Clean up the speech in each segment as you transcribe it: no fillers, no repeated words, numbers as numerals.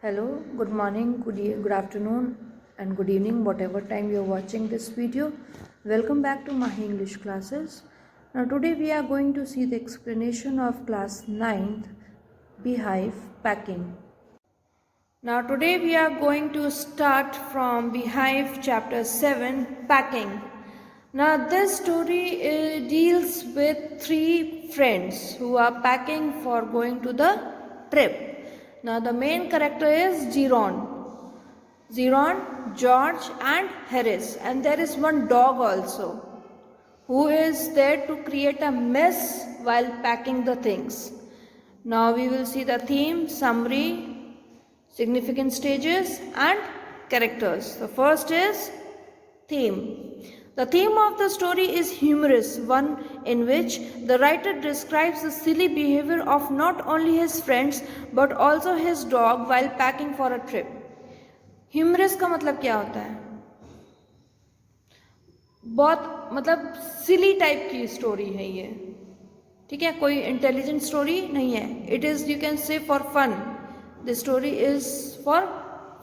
Hello, good morning, good afternoon, and good evening, whatever time you are watching this video. Welcome back to Mahi English classes. Now, today we are going to see the explanation of class 9th Beehive Packing. Now, today we are going to start from Beehive chapter 7 Packing. Now, this story deals with three friends who are packing for going to the trip. Now, the main character is Zeron, George, and Harris, and there is one dog also who is there to create a mess while packing the things. Now, we will see the theme, summary, significant stages, and characters. The first is theme. The theme of the story is humorous, one in which the writer describes the silly behavior of not only his friends but also his dog while packing for a trip. Humorous का मतलब क्या होता है? बहुत मतलब सिली type की story है ये, ठीक है, कोई इंटेलिजेंट स्टोरी नहीं है. It is you can say for fun. The story is for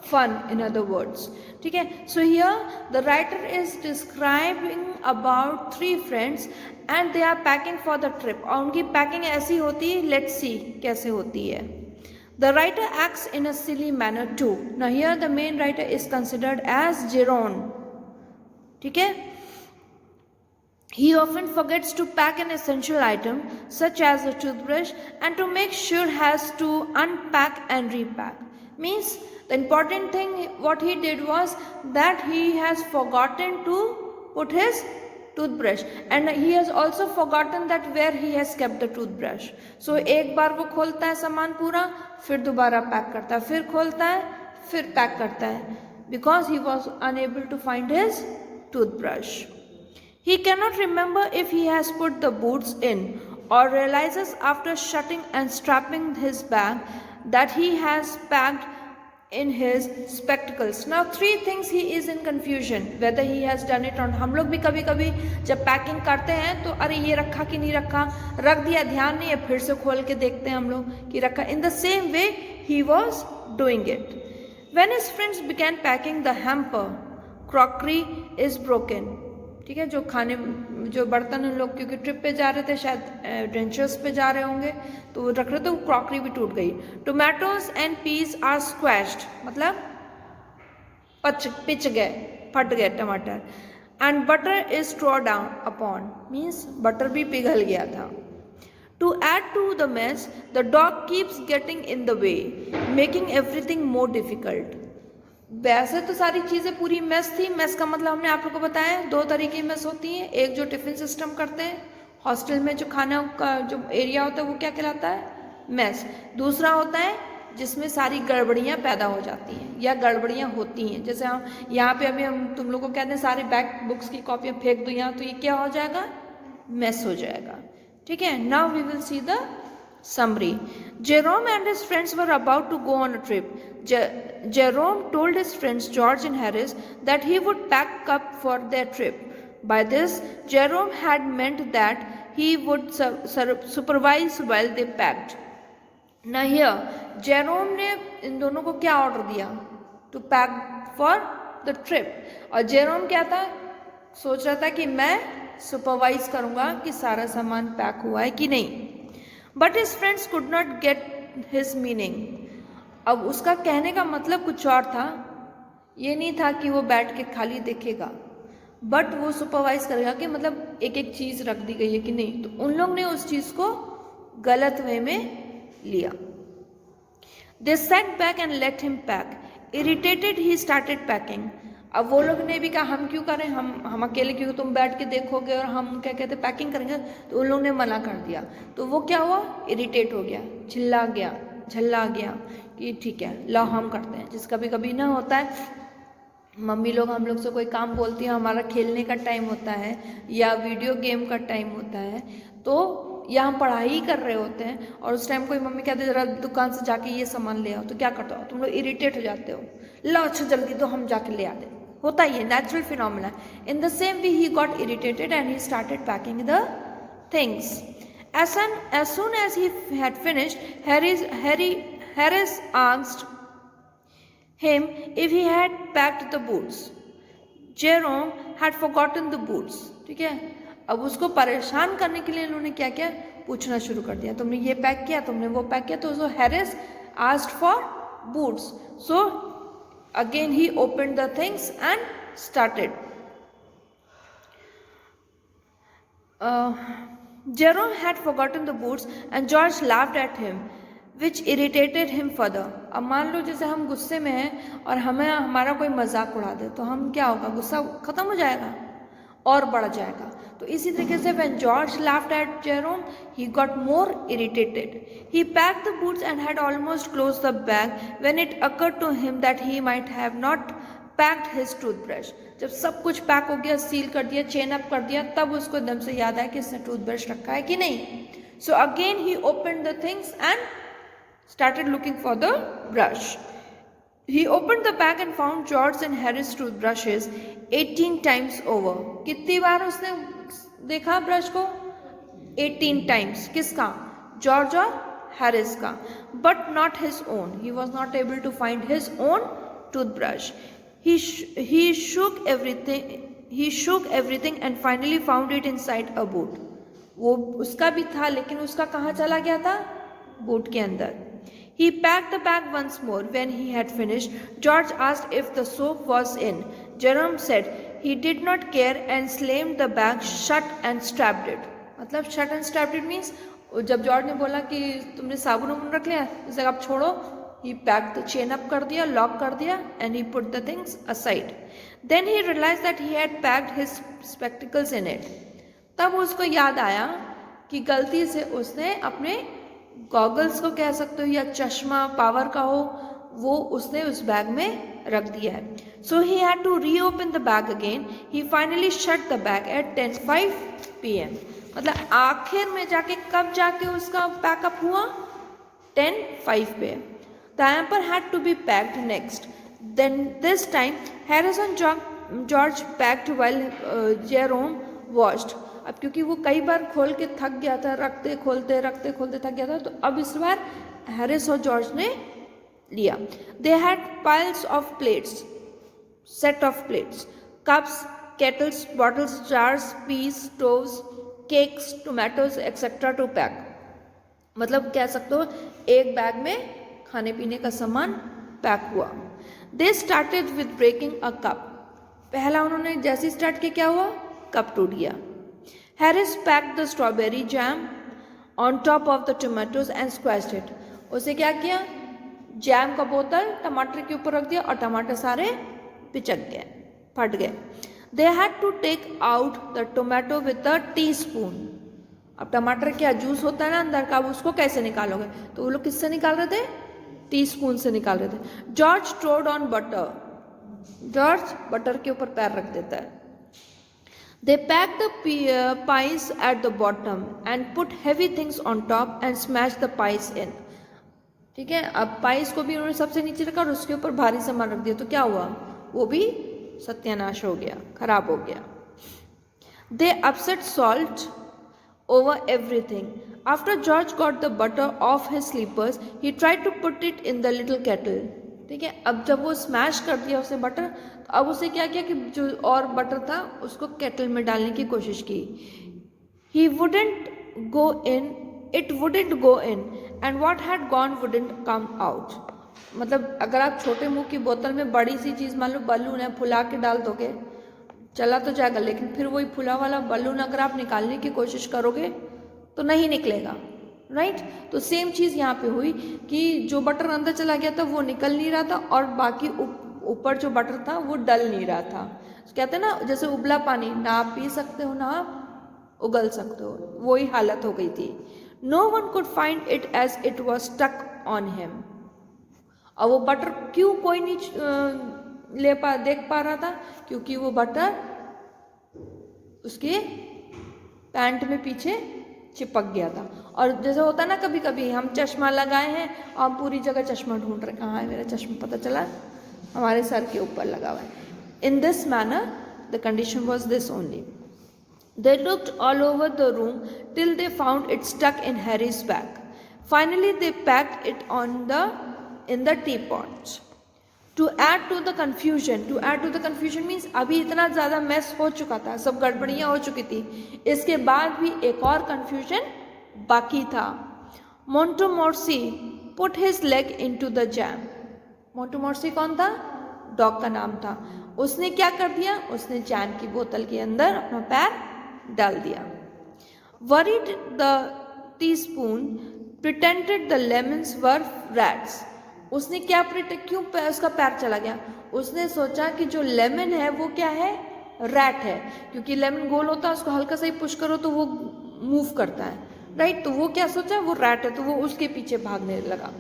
fun, in other words, ठीक है. So here the writer is describing about three friends and they are packing for the trip. और उनकी packing ऐसी होती है, let's see कैसे होती है. The writer acts in a silly manner too. Now here the main writer is considered as Jeroen, ठीक है. He often forgets to pack an essential item such as a toothbrush and to make sure has to unpack and repack. Means the important thing what he did was that he has forgotten to put his toothbrush and he has also forgotten that where he has kept the toothbrush. So एक बार वो खोलता है सामान पूरा, फिर दोबारा pack करता है, फिर खोलता है, फिर पैक करता है, because he was unable to find his toothbrush. He cannot remember if he has put the boots in or realizes after shutting and strapping his bag that he has packed in his spectacles. Now three things he is in confusion whether he has done it or not. हम लोग भी कभी कभी जब packing करते हैं तो अरे ये रखा कि नहीं रखा, रख दिया ध्यान नहीं है, फिर से खोल के देखते हैं हम लोग कि रखा. In the same way he was doing it. When his friends began packing the hamper, crockery is broken. ठीक है, जो खाने जो बर्तन उन लोग क्योंकि ट्रिप पे जा रहे थे, शायद एडवेंचर्स पे जा रहे होंगे, तो वो रख रहे थे, वो क्रॉकरी भी टूट गई. Tomatoes and pies are squashed, मतलब पिच गए, फट गए टमाटर. And butter is strewn down upon, means butter भी पिघल गया था. To add to the mess the dog keeps getting in the way making everything more difficult. वैसे तो सारी चीज़ें पूरी मेस थी. मेस का मतलब हमने आप लोगों को बताया दो तरीके की मेस होती हैं. एक जो टिफ़िन सिस्टम करते हैं हॉस्टल में, जो खाना का जो एरिया होता है वो क्या कहलाता है, मेस. दूसरा होता है जिसमें सारी गड़बड़ियाँ पैदा हो जाती हैं या गड़बड़ियाँ होती हैं. जैसे हम यहाँ पे अभी हम तुम लोगों को कहते हैं सारे बैक बुक्स की कॉपियाँ फेंक दो यहाँ, तो ये क्या हो जाएगा, मेस हो जाएगा, ठीक है. Now we will see the summary. Jerome and his friends were about to go on a trip. Jerome told his friends George and Harris that he would pack up for their trip. By this, Jerome had meant that he would supervise while they packed. Now here, Jerome ने इन दोनों को क्या order दिया, to pack for the trip. और Jerome क्या था, सोच रहा था कि मैं सुपरवाइज करूँगा कि सारा सामान पैक हुआ है कि नहीं. But his friends could not get his meaning. अब उसका कहने का मतलब कुछ और था. ये नहीं था कि वो बैठ के खाली देखेगा, बट वो सुपरवाइज करेगा कि मतलब एक एक चीज़ रख दी गई है कि नहीं. तो उन लोग ने उस चीज़ को गलत वे में लिया. They sat back and let him pack. Irritated, he started packing. अब वो लोग ने भी कहा हम क्यों करें, हम अकेले क्यों, तुम बैठ के देखोगे और हम क्या कहते हैं पैकिंग करेंगे. तो उन लोग ने मना कर दिया. तो वो क्या हुआ, इरिटेट हो गया, झल्ला गया कि ठीक है लो हम करते हैं. जिस कभी कभी ना होता है मम्मी लोग हम लोग से कोई काम बोलती है, हमारा खेलने का टाइम होता है या वीडियो गेम का टाइम होता है, तो या हम पढ़ाई कर रहे होते हैं और उस टाइम कोई मम्मी कहते जरा दुकान से जाके ये सामान ले आओ, तो क्या करते हो तुम लोग, इरिटेट हो जाते हो, लो अच्छा जल्दी तो हम जाके ले आते. होता ही है, natural phenomena. In the same way he got irritated and he started packing the things. As soon as he had finished, Harris asked him if he had packed the boots. Jerome had forgotten the boots. ठीक है, अब उसको परेशान करने के लिए इन्होंने क्या किया, पूछना शुरू कर दिया, तुमने ये पैक किया, तुमने वो पैक किया. तो Harris asked for boots. So again he opened the things and started. Jerome had forgotten the boots and George laughed at him, which irritated him further. अब मान लो जैसे हम गुस्से में हैं और हमें हमारा कोई मजाक उड़ा दे तो हम क्या होगा, गुस्सा खत्म हो जाएगा और बढ़ जाएगा. तो इसी तरीके से when George laughed at Jerome, he got more irritated. He packed the boots and had almost closed the bag when it occurred to him that he might have not packed his toothbrush. जब सब कुछ pack हो गया, seal कर दिया, chain up कर दिया, तब उसको एकदम से याद आया कि इसने टूथब्रश रखा है कि नहीं. So again he opened the things and started looking for the brush. He opened the bag and found George and Harris toothbrushes 18 times over. कितनी बार उसने देखा ब्रश को? 18 times. किसका? जॉर्ज और हैरिस का. But not his own. He was not able to find his own toothbrush. He shook everything and finally found it inside a boot. वो उसका भी था लेकिन उसका कहाँ चला गया था? बूट के अंदर. He packed the bag once more. When he had finished, George asked if the soap was in. Jerome said he did not care and slammed the bag shut and strapped it. मतलब shut and strapped it means जब George ने बोला कि तुमने साबुन रख लिया, इसे अब छोड़ो, he packed the chain up कर दिया, लॉक कर दिया, and he put the things aside. Then he realized that he had packed his spectacles in it. तब उसको याद आया कि गलती से उसने अपने गॉगल्स को कह सकते हो या चश्मा पावर का हो, वो उसने उस बैग में रख दिया है. So he had to reopen the bag again. He finally shut the bag at 10:05 PM. मतलब आखिर में जाके कब जाके उसका पैकअप हुआ? 10:05 पे. The hamper had to be packed next. Then this time Harris and George packed while Jerome watched. अब क्योंकि वो कई बार खोल के थक गया था, रखते खोलते थक गया था, तो अब इस बार हैरिस और जॉर्ज ने लिया. They had piles of plates, set of plates, cups, kettles, bottles, jars, pies, stoves, cakes, tomatoes etcetera to pack. मतलब कह सकते हो एक बैग में खाने पीने का सामान पैक हुआ. They started with breaking a cup. पहला उन्होंने जैसे स्टार्ट किया क्या हुआ? कप टूट गया. Harris packed the strawberry jam on top of the tomatoes and squashed it. उसे क्या किया? जैम का बोतल टमाटर के ऊपर रख दिया और टमाटर सारे पिचक गए, फट गए. They had to take out the tomato with a teaspoon. अब टमाटर क्या जूस होता है ना अंदर का, अब उसको कैसे निकालोगे? तो वो लोग किससे निकाल रहे थे? टीस्पून से निकाल रहे थे. George trod on butter. George butter के ऊपर पैर रख देता है. They packed the pies at the bottom and put heavy things on top and smashed the pies in. ठीक है, अब पाइस को भी उन्होंने सबसे नीचे रखा और उसके ऊपर भारी सामान रख दिया, तो क्या हुआ? वो भी सत्यानाश हो गया, खराब हो गया. They upset salt over everything. After George got the butter off his slippers, he tried to put it in the little kettle. ठीक है, अब जब वो स्मैश कर दिया उसे बटर, तो अब उसे क्या किया कि जो और बटर था उसको केटल में डालने की कोशिश की. He wouldn't go in, it wouldn't go in, and what had gone wouldn't come out. मतलब अगर आप छोटे मुंह की बोतल में बड़ी सी चीज़ मान लो बलून है, फुला के डाल दोगे चला तो जाएगा, लेकिन फिर वही फुला वाला बलून अगर आप निकालने की कोशिश करोगे तो नहीं निकलेगा. राइट तो सेम चीज़ यहाँ पे हुई कि जो बटर अंदर चला गया था वो निकल नहीं रहा था और बाकी ऊपर जो बटर था वो डल नहीं रहा था. कहते हैं ना जैसे उबला पानी, ना आप पी सकते हो ना आप उगल सकते हो, वही हालत हो गई थी. No one could find it as it was stuck on him. और वो बटर क्यों कोई नहीं देख पा रहा था? क्योंकि वो बटर उसके पैंट में पीछे चिपक गया था. और जैसे होता ना कभी कभी हम चश्मा लगाए हैं और हम पूरी जगह चश्मा ढूंढ रहे, कहाँ है मेरा चश्मा, पता चला हमारे सर के ऊपर लगा हुआ है. In this manner the condition was this only. They looked all over the room till they found it stuck in Harris's bag. Finally they packed it in the tea pots. To add to the confusion means अभी इतना ज़्यादा mess हो चुका था, सब गड़बड़ियाँ हो चुकी थी, इसके बाद भी एक और कन्फ्यूजन बाकी था. Montmorency put his leg into the jam. Montmorency कौन था? डॉग का नाम था. उसने क्या कर दिया? उसने जैम की बोतल के अंदर अपना पैर डाल दिया. Worried the teaspoon pretended the lemons were rats. उसने क्या क्यों उसका पैर चला गया? उसने सोचा कि जो लेमन है वो क्या है? रैट है, क्योंकि लेमन गोल होता है, उसको हल्का सा ही पुश करो तो वो मूव करता है, राइट? तो वो क्या सोचा? वो रैट है, तो वो उसके पीछे भागने लगा.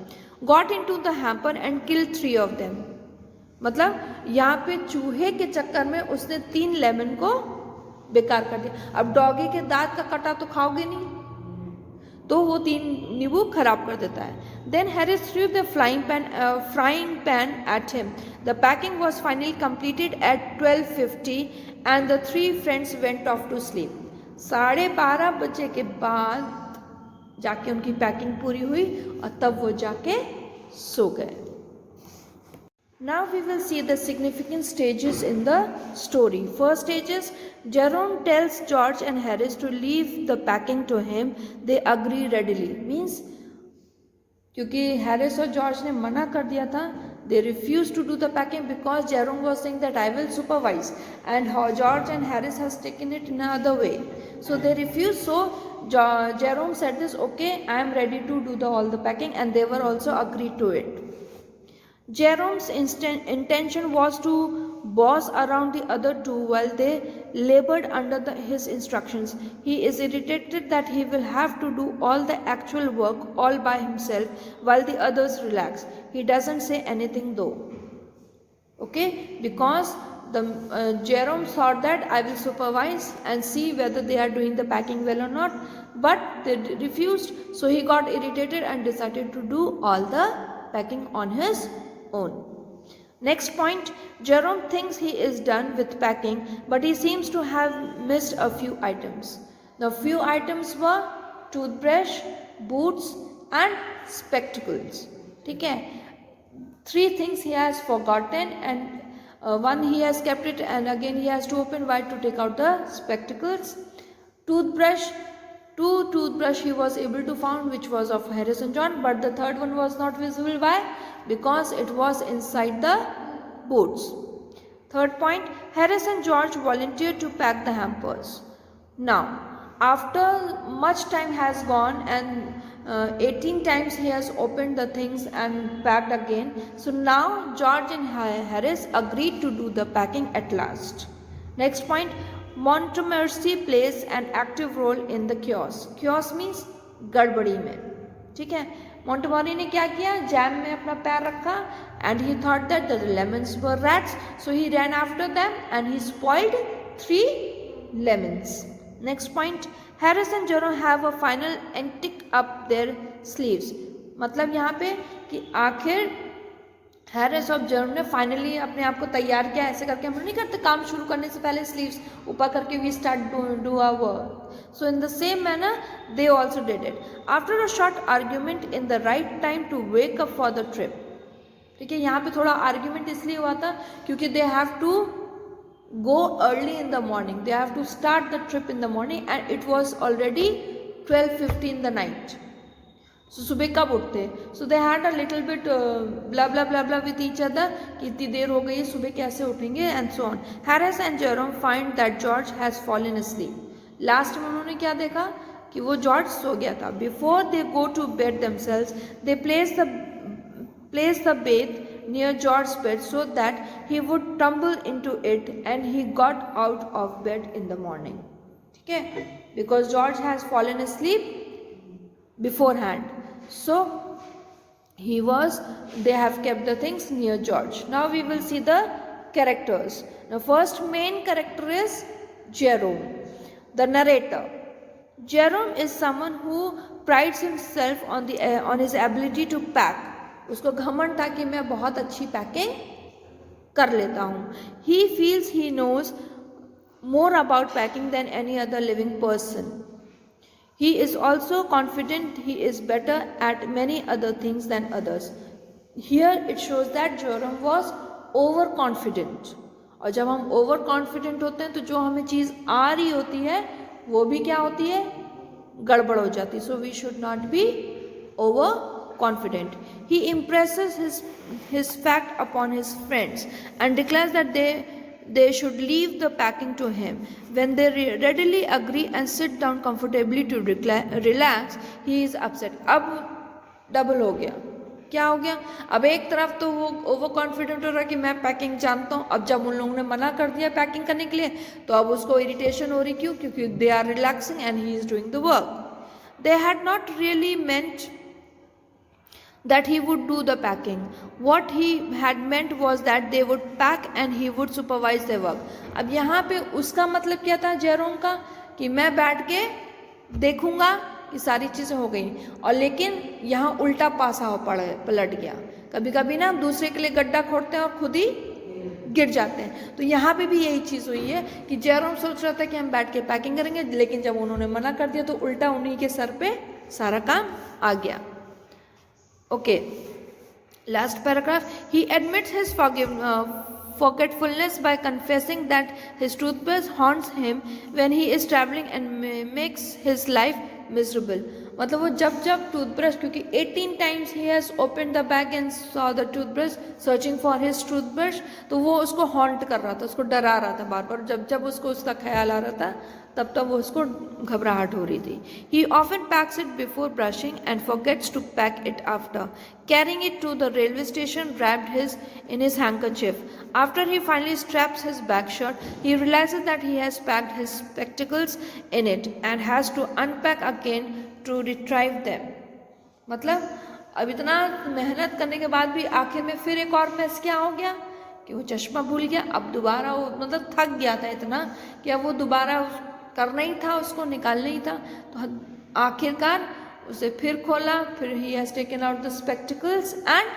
Got into the hamper and kill 3 of them. मतलब यहाँ पे चूहे के चक्कर में उसने 3 लेमन को बेकार कर दिया. अब डॉगी के दांत का कटा तो खाओगे नहीं, तो वो 3 नींबू खराब कर देता है. Then Harris threw the frying pan at him. The packing was finally completed at 12:50 and the 3 friends went off to sleep. 12:30 बजे के बाद जाके उनकी पैकिंग पूरी हुई और तब वो जाके सो गए. Now we will see the significant stages in the story. First stage is Jerome tells George and Harris to leave the packing to him. They agree readily. Means क्योंकि हैरिस और जॉर्ज ने मना कर दिया था, they refused to do the packing because Jerome was saying that I will supervise, and George and Harris has taken it in another way. So they refused. So Jerome said this, okay, I am ready to do all the packing, and they were also agreed to it. Jerome's intention was to boss around the other two while they labored under his instructions. He is irritated that he will have to do all the actual work all by himself while the others relax. He doesn't say anything though. Okay, because Jerome thought that I will supervise and see whether they are doing the packing well or not, but they refused. So he got irritated and decided to do all the packing on his own. Next point, Jerome thinks he is done with packing, but he seems to have missed a few items. The few items were toothbrush, boots and spectacles. ठीक है? 3 things he has forgotten, and one he has kept it, and again he has to open wide to take out the spectacles. Toothbrush, 2 toothbrush he was able to find, which was of Harris and John, but the third one was not visible. Why? Because it was inside the boots. Third point, Harris and George volunteered to pack the hampers. Now, after much time has gone and 18 times he has opened the things and packed again. So now George and Harris agreed to do the packing at last. Next point, Montmorency plays an active role in the chaos. Chaos means गड़बड़ी में. ठीक है? मोंटमोरी ने क्या किया? Jam में अपना पैर रखा, and he thought that the lemons were rats, so he ran after them and he spoiled 3 lemons. Next point, Harris and Jerome have a final antic up their sleeves. मतलब यहाँ पे कि आखिर हैरिस और जेरोम ने finally अपने आप को तैयार किया. ऐसे करके हम नहीं करते काम शुरू करने से पहले स्लीव्स ऊपर करके we start do our work. So in the same manner they also did it. After a short argument in the right time to wake up for the trip. ठीक है, यहाँ पे थोड़ा आर्ग्यूमेंट इसलिए हुआ था क्योंकि they have to go early in the morning. They have to start the trip in the morning and it was already 12:50 in the night. So सुबह कब उठते? So they had a little bit blah blah blah blah with each other कि इतनी देर हो गई, सुबह कैसे उठेंगे and so on. Harris and Jerome find that George has fallen asleep. Last में उन्होंने क्या देखा कि वो जॉर्ज सो गया था. Before they go to bed themselves they place the bed near George bed so that he would tumble into it and he got out of bed in the morning. ठीक है, because George has fallen asleep beforehand, so they have kept the things near George. Now we will see the characters. The first main character is Jerome, the narrator. Jerome is someone who prides himself on his ability to pack. उसको घमंड था कि मैं बहुत अच्छी packing कर लेता हूँ. He feels he knows more about packing than any other living person. He is also confident he is better at many other things than others. Here it shows that Jerome was over confident, और जब हम over confident होते हैं तो जो हमें चीज़ आ रही होती है वो भी क्या होती है, गड़बड़ हो जाती है. So we should not be over confident. He impresses his fact upon his friends and declares that they should leave the packing to him. When they readily agree and sit down comfortably to relax, he is upset. अब double हो गया. क्या हो गया? अब एक तरफ तो वो ओवर कॉन्फिडेंट हो रहा है कि मैं पैकिंग जानता हूँ, अब जब उन लोगों ने मना कर दिया पैकिंग करने के लिए तो अब उसको इरिटेशन हो रही. क्यों? क्योंकि they are relaxing and he is doing the work. They had not really meant that he would do the packing. What he had meant was that they would pack and he would supervise their work. अब यहाँ पे उसका मतलब क्या था Jerome का, कि मैं बैठ के देखूंगा कि सारी चीज़ें हो गई, और लेकिन यहाँ उल्टा पासा हो पलट गया. कभी कभी ना हम दूसरे के लिए गड्ढा खोदते हैं और खुद ही गिर जाते हैं. तो यहाँ पे भी यही चीज़ हुई है कि जेरोम सोच रहा था कि हम बैठ के पैकिंग करेंगे, लेकिन जब उन्होंने मना कर दिया तो उल्टा उन्हीं के सर पे सारा काम आ गया. Okay, last paragraph. He admits his forgetfulness by confessing that his toothbrush haunts him when he is traveling and makes his life miserable. मतलब वो जब टूथब्रश, क्योंकि 18 times he has opened the bag and saw the toothbrush searching for his toothbrush, तो वो उसको haunt कर रहा था, उसको डरा रहा था बार बार. जब उसको उसका ख्याल आ रहा था तब वो उसको घबराहट हो रही थी. He often packs it before brushing and forgets to pack it after. Carrying it to the railway station wrapped in his handkerchief. After he finally straps his bag shut, he realizes that he has packed his spectacles in it and has to unpack again to retrieve them. मतलब अब इतना मेहनत करने के बाद भी आखिर में फिर एक और मैस क्या हो गया कि वो चश्मा भूल गया. अब दोबारा वो मतलब थक गया था इतना कि अब वो दोबारा करना ही था, उसको निकालना ही था. तो आखिरकार उसे फिर खोला, फिर he has taken out the spectacles and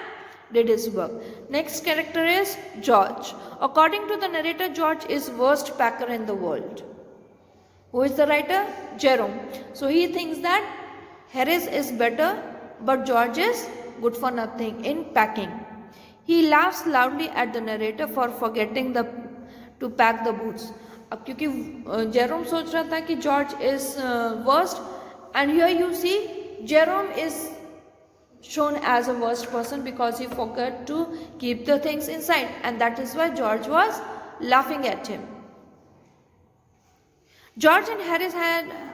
did his work. Next character is George. According to the narrator, George is worst packer in the world. Who is the writer? Jerome. So he thinks that Harris is better, but George is good for nothing in packing. He laughs loudly at the narrator for forgetting to pack the boots. अब क्योंकि Jerome सोच रहा था कि George is worst, and here you see Jerome is shown as a worst person because he forgot to keep the things inside, and that is why George was laughing at him. George and Harris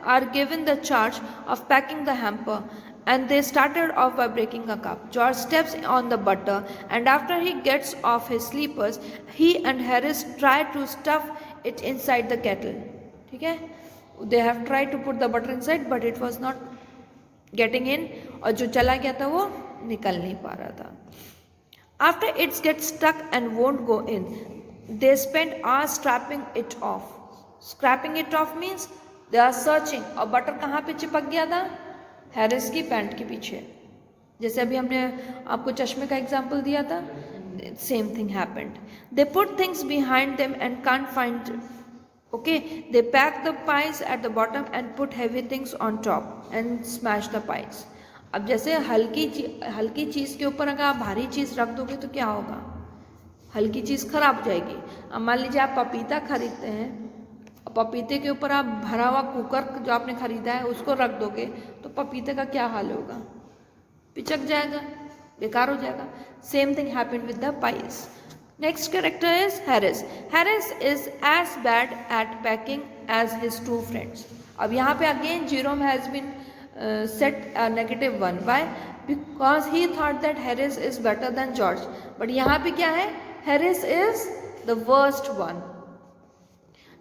are given the charge of packing the hamper, and they started off by breaking a cup. George steps on the butter, and after he gets off his sleepers, he and Harris try to stuff it inside the kettle. ठीक है, they have tried to put the butter inside, but it was not getting in, और जो चला गया था वो निकल नहीं पा रहा था. After it gets stuck and won't go in, they spend hours scrapping it off means they are searching. और बटर कहाँ पे चिपक गया था? हैरिस की पैंट के पीछे. जैसे अभी हमने आपको चश्मे का एग्जाम्पल दिया था, same thing happened. They put things behind them and can't find. Okay, they pack the pies at the bottom and put heavy things on top and smash the pies. अब जैसे हल्की चीज़ के ऊपर अगर आप भारी चीज़ रख दोगे तो क्या होगा? हल्की चीज़ खराब हो जाएगी. अब मान लीजिए आप पपीता खरीदते हैं, पपीते के ऊपर आप भरा हुआ कुकर जो आपने खरीदा है उसको रख दोगे तो पपीते का क्या हाल होगा? पिचक जाएगा, बेकार हो जाएगा. Same thing happened with the pies. Next character is Harris. Harris is as bad at packing as his two friends. अब यहाँ पे again Jerome has been set -1. Why? Because he thought that Harris is better than George. But यहाँ पे क्या है? Harris is the worst one.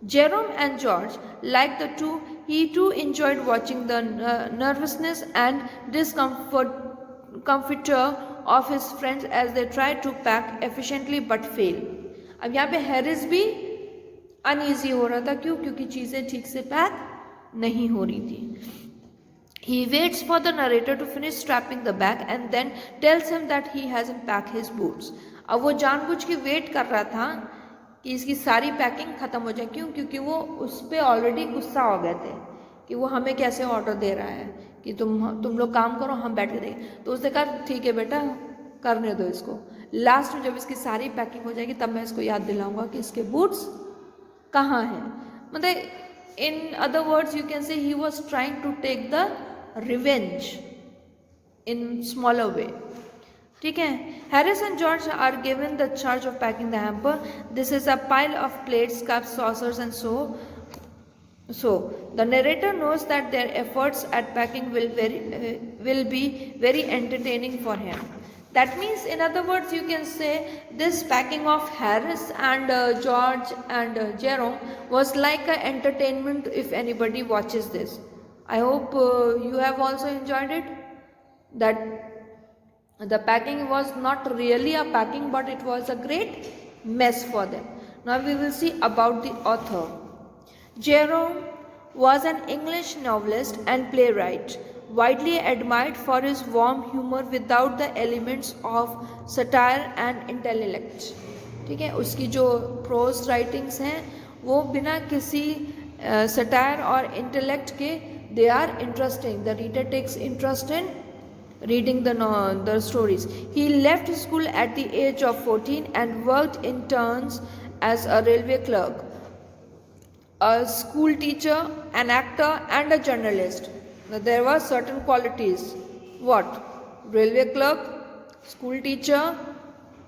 Jerome and George, like the two, he too enjoyed watching the nervousness and discomfiture of his friends as they tried to pack efficiently but fail. अब यहाँ पे Harris भी uneasy हो रहा था. क्यों? क्योंकि चीज़ें ठीक से पैक नहीं हो रही थी. He waits for the narrator to finish strapping the bag and then tells him that he hasn't packed his boots. अब वो जानबूझ के वेट कर रहा था कि इसकी सारी पैकिंग ख़त्म हो जाए. क्यों? क्योंकि वो उस पर ऑलरेडी गुस्सा हो गए थे कि वो हमें कैसे ऑर्डर दे रहा है कि तुम लोग काम करो, हम बैठ के देंगे. तो उसने कहा ठीक है बेटा, करने दो इसको. लास्ट में जब इसकी सारी पैकिंग हो जाएगी तब मैं इसको याद दिलाऊंगा कि इसके बूट्स कहाँ हैं. मतलब in other words you can say he was trying to take the revenge in smaller way. ठीक है. Harris and George are given the charge of packing the hamper. This is a pile of plates, cups, saucers and so the narrator knows that their efforts at packing will be very entertaining for him. That means, in other words, you can say this packing of Harris and George and Jerome was like an entertainment if anybody watches this. I hope you have also enjoyed it. That the packing was not really a packing, but it was a great mess for them. Now we will see about the author. Jerome was an English novelist and playwright, widely admired for his warm humor without the elements of satire and intellect. ठीक है. उसकी जो pros writings हैं वो बिना किसी satire और intellect के they are interesting. The reader takes interest in reading the stories. He left school at the age of 14 and worked in turns as a railway clerk, a school teacher, an actor and a journalist. Now, there were certain qualities. What? Railway clerk, school teacher,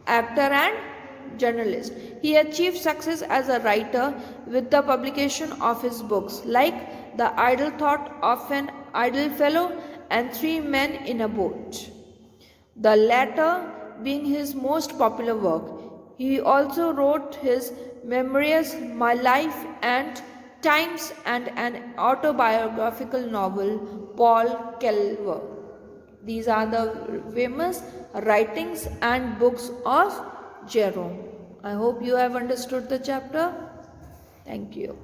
actor and journalist. He achieved success as a writer with the publication of his books like The Idle Thought of an Idle Fellow and Three Men in a Boat, the latter being his most popular work. He also wrote his memoirs, My Life and Times, and an autobiographical novel, Paul Kelver. These are the famous writings and books of Jerome. I hope you have understood the chapter. Thank you.